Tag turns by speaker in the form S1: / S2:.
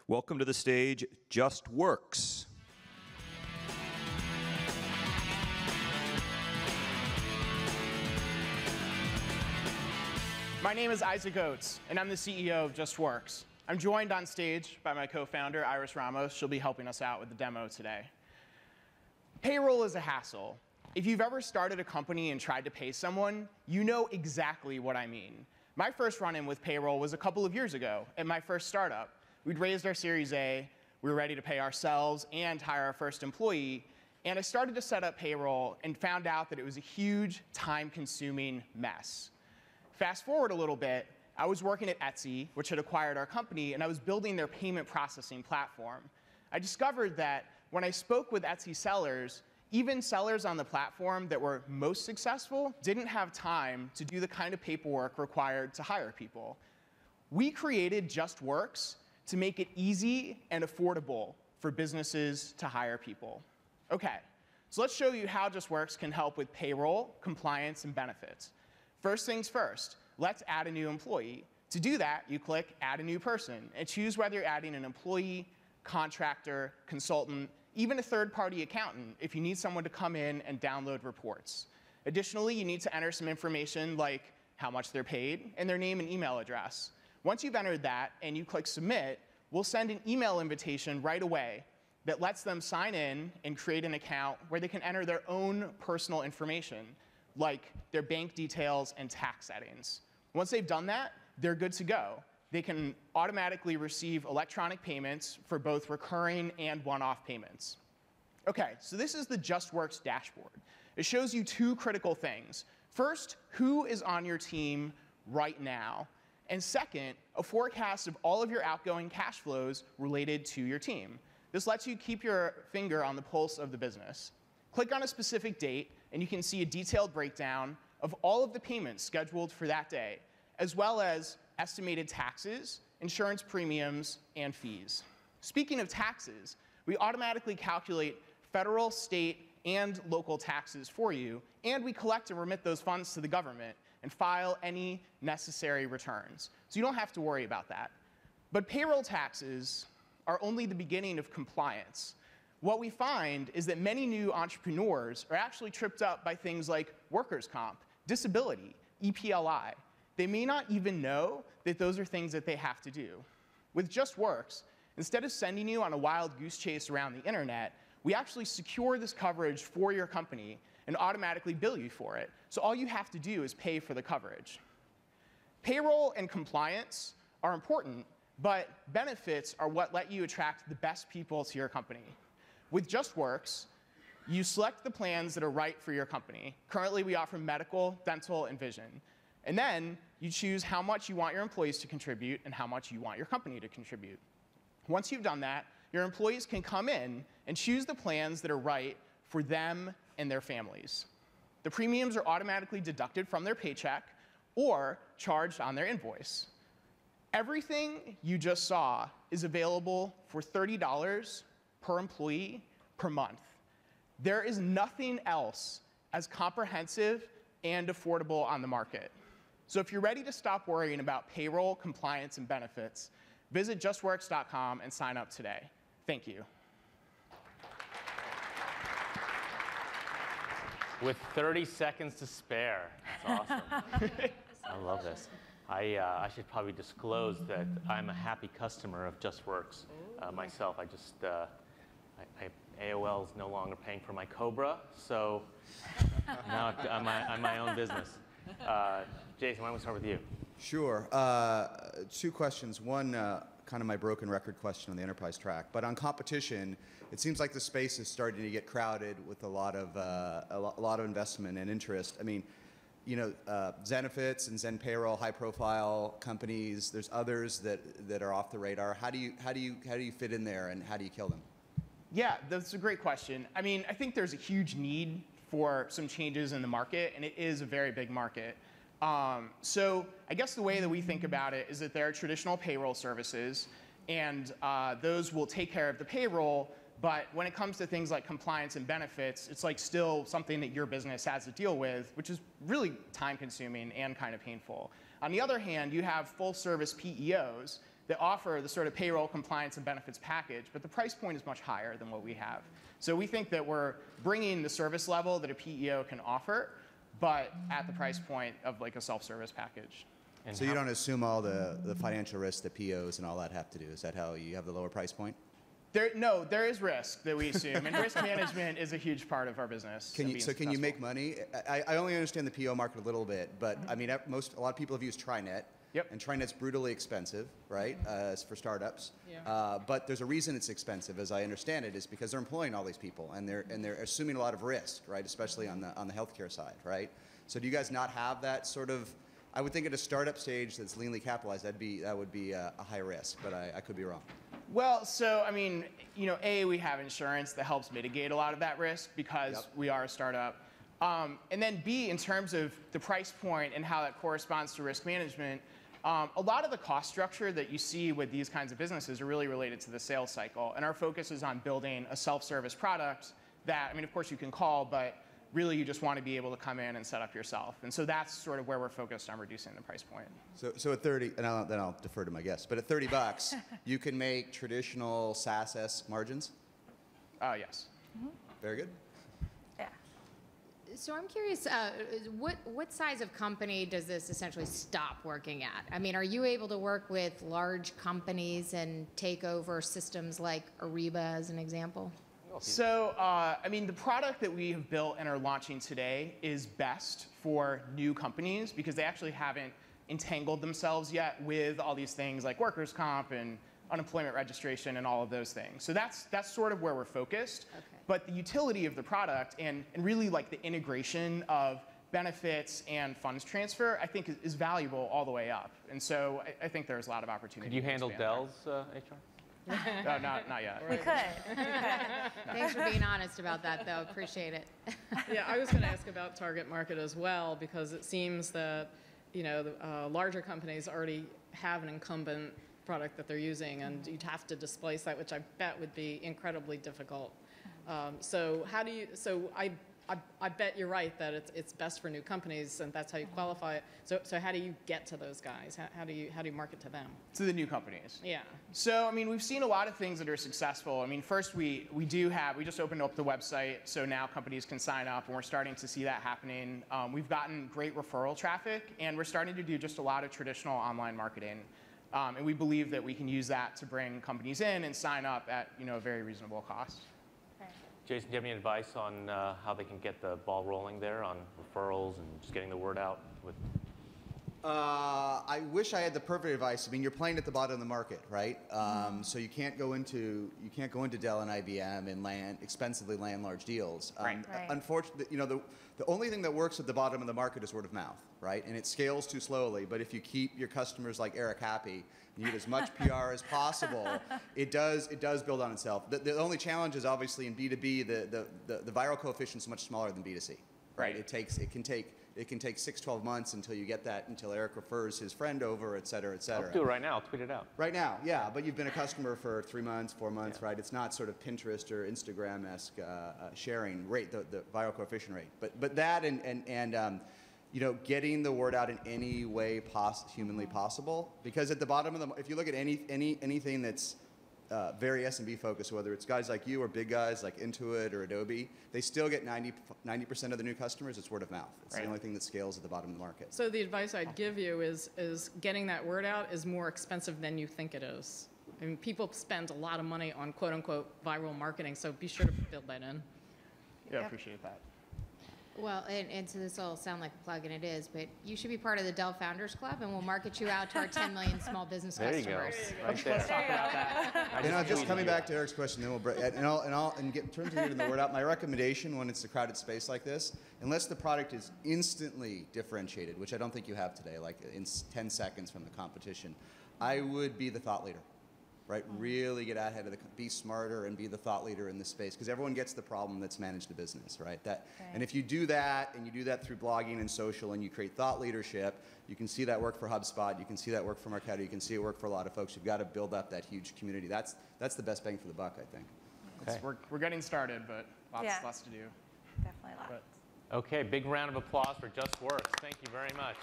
S1: Welcome to the stage, Justworks.
S2: My name is Isaac Oates, and I'm the CEO of Justworks. I'm joined on stage by my co-founder, Iris Ramos. She'll be helping us out with the demo today. Payroll is a hassle. If you've ever started a company and tried to pay someone, you know exactly what I mean. My first run-in with payroll was a couple of years ago at my first startup. We'd raised our Series A, we were ready to pay ourselves and hire our first employee, and I started to set up payroll and found out that it was a huge, time-consuming mess. Fast forward a little bit, I was working at Etsy, which had acquired our company, and I was building their payment processing platform. I discovered that when I spoke with Etsy sellers, even sellers on the platform that were most successful didn't have time to do the kind of paperwork required to hire people. We created Justworks to make it easy and affordable for businesses to hire people. Okay, so let's show you how Justworks can help with payroll, compliance, and benefits. First things first, let's add a new employee. To do that, you click Add a New Person and choose whether you're adding an employee, contractor, consultant, even a third-party accountant if you need someone to come in and download reports. Additionally, you need to enter some information like how much they're paid and their name and email address. Once you've entered that and you click Submit, we'll send an email invitation right away that lets them sign in and create an account where they can enter their own personal information, like their bank details and tax settings. Once they've done that, they're good to go. They can automatically receive electronic payments for both recurring and one-off payments. Okay, so this is the Justworks dashboard. It shows you two critical things. First, who is on your team right now? And second, a forecast of all of your outgoing cash flows related to your team. This lets you keep your finger on the pulse of the business. Click on a specific date, and you can see a detailed breakdown of all of the payments scheduled for that day, as well as estimated taxes, insurance premiums, and fees. Speaking of taxes, we automatically calculate federal, state, and local taxes for you, and we collect and remit those funds to the government and file any necessary returns. So you don't have to worry about that. But payroll taxes are only the beginning of compliance. What we find is that many new entrepreneurs are actually tripped up by things like workers' comp, disability, EPLI. They may not even know that those are things that they have to do. With Justworks, instead of sending you on a wild goose chase around the internet, we actually secure this coverage for your company and automatically bill you for it. So all you have to do is pay for the coverage. Payroll and compliance are important, but benefits are what let you attract the best people to your company. With Justworks, you select the plans that are right for your company. Currently, we offer medical, dental, and vision. And then you choose how much you want your employees to contribute and how much you want your company to contribute. Once you've done that, your employees can come in and choose the plans that are right for them and their families. The premiums are automatically deducted from their paycheck or charged on their invoice. Everything you just saw is available for $30 per employee per month. There is nothing else as comprehensive and affordable on the market. So if you're ready to stop worrying about payroll, compliance, and benefits, visit justworks.com and sign up today. Thank you.
S3: With 30 seconds to spare. That's awesome. I love this. I should probably disclose that I'm a happy customer of Justworks myself. AOL is no longer paying for my Cobra, so now I'm my own business. Jason, why don't we start with you?
S4: Sure. Two questions. One, kind of my broken record question on the enterprise track. But on competition, it seems like the space is starting to get crowded with a lot of investment and interest. I mean, you know, Zenefits and Zen Payroll, high-profile companies. There's others that are off the radar. How do you fit in there, and how do you kill them?
S2: Yeah, that's a great question. I mean, I think there's a huge need for some changes in the market, and it is a very big market. So I guess the way that we think about it is that there are traditional payroll services, and those will take care of the payroll. But when it comes to things like compliance and benefits, it's like still something that your business has to deal with, which is really time-consuming and kind of painful. On the other hand, you have full-service PEOs that offer the sort of payroll compliance and benefits package, but the price point is much higher than what we have. So we think that we're bringing the service level that a PEO can offer, but at the price point of like a self-service package.
S3: And
S4: So you don't assume all the financial risks that POs and all that have to do. Is that how you have the lower price point?
S2: No, there is risk that we assume, and risk management is a huge part of our business.
S4: Can you make money? I only understand the PO market a little bit, but I mean, a lot of people have used TriNet.
S2: Yep.
S4: And TriNet's brutally expensive, right, for startups.
S5: Yeah.
S4: But there's a reason it's expensive, as I understand it, is because they're employing all these people and they're assuming a lot of risk, right, especially on the healthcare side, right? So do you guys not have that sort of? I would think at a startup stage that's leanly capitalized, that would be a high risk, but I could be wrong.
S2: Well, so I mean, A, we have insurance that helps mitigate a lot of that risk because we are a startup. And then B, in terms of the price point and how that corresponds to risk management, a lot of the cost structure that you see with these kinds of businesses are really related to the sales cycle. And our focus is on building a self-service product that, I mean, of course you can call, but really you just want to be able to come in and set up yourself. And so that's sort of where we're focused on reducing the price point.
S4: So at 30, and then I'll defer to my guests, but at $30, you can make traditional SaaS-esque margins?
S2: Yes.
S4: Very good.
S6: Yeah. So I'm curious, what size of company does this essentially stop working at? I mean, are you able to work with large companies and take over systems like Ariba as an example?
S2: So, I mean, the product that we have built and are launching today is best for new companies because they actually haven't entangled themselves yet with all these things like workers' comp and unemployment registration and all of those things. So that's sort of where we're focused.
S6: Okay.
S2: But the utility of the product and really like the integration of benefits and funds transfer, I think is valuable all the way up. And so I think there's a lot of opportunity.
S3: Could you
S2: to
S3: handle
S2: expand
S3: Dell's HR?
S2: No, not yet.
S6: We could. Thanks for being honest about that, though. Appreciate it.
S5: Yeah, I was going to ask about target market as well, because it seems that, the larger companies already have an incumbent product that they're using, and you'd have to displace that, which I bet would be incredibly difficult. So how do you? So I bet you're right that it's best for new companies, and that's how you qualify it. So how do you get to those guys? How do you market to them?
S2: To the new companies.
S5: Yeah.
S2: So, I mean, we've seen a lot of things that are successful. I mean, first, we just opened up the website, so now companies can sign up, and we're starting to see that happening. We've gotten great referral traffic, and we're starting to do just a lot of traditional online marketing. And we believe that we can use that to bring companies in and sign up at, a very reasonable cost.
S3: Jason, do you have any advice on how they can get the ball rolling there on referrals and just getting the word out with?
S4: I wish I had the perfect advice. I mean, you're playing at the bottom of the market, right? So you can't go into Dell and IBM and expensively land large deals.
S2: Right.
S4: Unfortunately, the only thing that works at the bottom of the market is word of mouth, right? And it scales too slowly. But if you keep your customers like Eric happy, and you get as much PR as possible, it does build on itself. The only challenge is obviously in B2B, the viral coefficient is much smaller than B2C, right? It can take 6-12 months until you get that, until Eric refers his friend over, et cetera, et cetera.
S3: I'll do it right now. I'll tweet it out.
S4: Right now, yeah. But you've been a customer for 3 months, 4 months, right? It's not sort of Pinterest or Instagram-esque sharing rate, the viral coefficient rate. But that and getting the word out in any way humanly possible. Because at the bottom of if you look at anything that's very SMB focused, whether it's guys like you or big guys like Intuit or Adobe, they still get 90% of the new customers. It's word of mouth. It's the only thing that scales at the bottom of the market.
S5: So the advice I'd give you is getting that word out is more expensive than you think it is. I mean, people spend a lot of money on quote unquote viral marketing, so be sure to build that in.
S2: Yeah, I appreciate that.
S6: Well, and so this will sound like a plug, and it is, but you should be part of the Dell Founders Club, and we'll market you out to our 10 million small business
S3: There you go.
S6: customers.
S3: Right there.
S2: Let's talk about that.
S4: Just coming back to Eric's question, then we'll break. In terms of getting the word out, my recommendation when it's a crowded space like this, unless the product is instantly differentiated, which I don't think you have today, like in 10 seconds from the competition, I would be the thought leader. Right, really get ahead of be smarter and be the thought leader in this space, because everyone gets the problem that's managed the business, right? And if you do that, and you do that through blogging and social, and you create thought leadership, you can see that work for HubSpot, you can see that work for Marketo, you can see it work for a lot of folks. You've got to build up that huge community. That's the best bang for the buck, I think.
S3: Okay.
S2: We're getting started, but lots to do.
S7: Definitely lots.
S3: Okay, big round of applause for Justworks. Thank you very much.